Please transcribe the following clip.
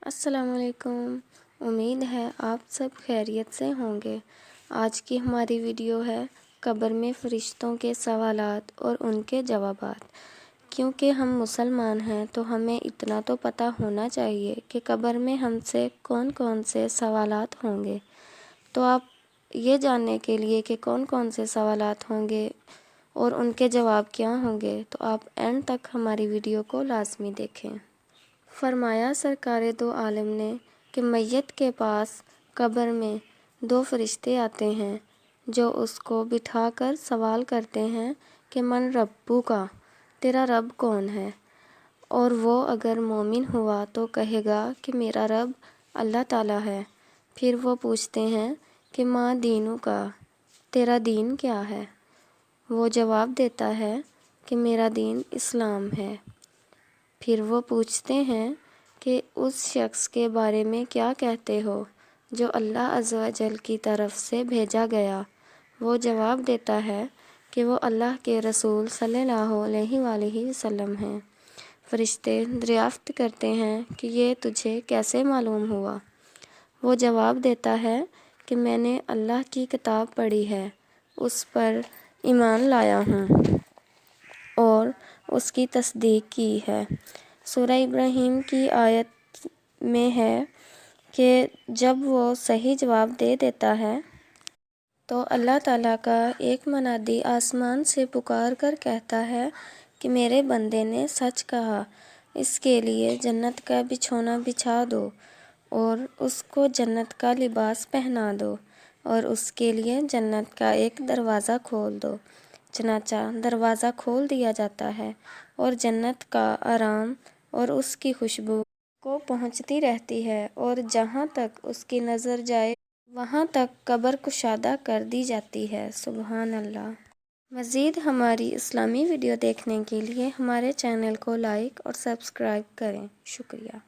السلام علیکم۔ امید ہے آپ سب خیریت سے ہوں گے۔ آج کی ہماری ویڈیو ہے قبر میں فرشتوں کے سوالات اور ان کے جوابات۔ کیونکہ ہم مسلمان ہیں تو ہمیں اتنا تو پتہ ہونا چاہیے کہ قبر میں ہم سے کون کون سے سوالات ہوں گے۔ تو آپ یہ جاننے کے لیے کہ کون کون سے سوالات ہوں گے اور ان کے جواب کیا ہوں گے تو آپ اینڈ تک ہماری ویڈیو کو لازمی دیکھیں۔ فرمایا سرکار دو عالم نے کہ میت کے پاس قبر میں 2 فرشتے آتے ہیں جو اس کو بٹھا کر سوال کرتے ہیں کہ من ربو کا، تیرا رب کون ہے؟ اور وہ اگر مومن ہوا تو کہے گا کہ میرا رب اللہ تعالیٰ ہے۔ پھر وہ پوچھتے ہیں کہ ماں دینو کا، تیرا دین کیا ہے؟ وہ جواب دیتا ہے کہ میرا دین اسلام ہے۔ پھر وہ پوچھتے ہیں کہ اس شخص کے بارے میں کیا کہتے ہو جو اللہ عز و جل کی طرف سے بھیجا گیا؟ وہ جواب دیتا ہے کہ وہ اللہ کے رسول صلی اللہ علیہ وآلہ وسلم ہیں۔ فرشتے دریافت کرتے ہیں کہ یہ تجھے کیسے معلوم ہوا؟ وہ جواب دیتا ہے کہ میں نے اللہ کی کتاب پڑھی ہے، اس پر ایمان لایا ہوں اور اس کی تصدیق کی ہے۔ سورہ ابراہیم کی آیت میں ہے کہ جب وہ صحیح جواب دے دیتا ہے تو اللہ تعالیٰ کا ایک منادی آسمان سے پکار کر کہتا ہے کہ میرے بندے نے سچ کہا، اس کے لیے جنت کا بچھونا بچھا دو اور اس کو جنت کا لباس پہنا دو اور اس کے لیے جنت کا ایک دروازہ کھول دو۔ چنانچہ دروازہ کھول دیا جاتا ہے اور جنت کا آرام اور اس کی خوشبو کو پہنچتی رہتی ہے اور جہاں تک اس کی نظر جائے وہاں تک قبر کشادہ کر دی جاتی ہے۔ سبحان اللہ۔ مزید ہماری اسلامی ویڈیو دیکھنے کے لیے ہمارے چینل کو لائک اور سبسکرائب کریں۔ شکریہ۔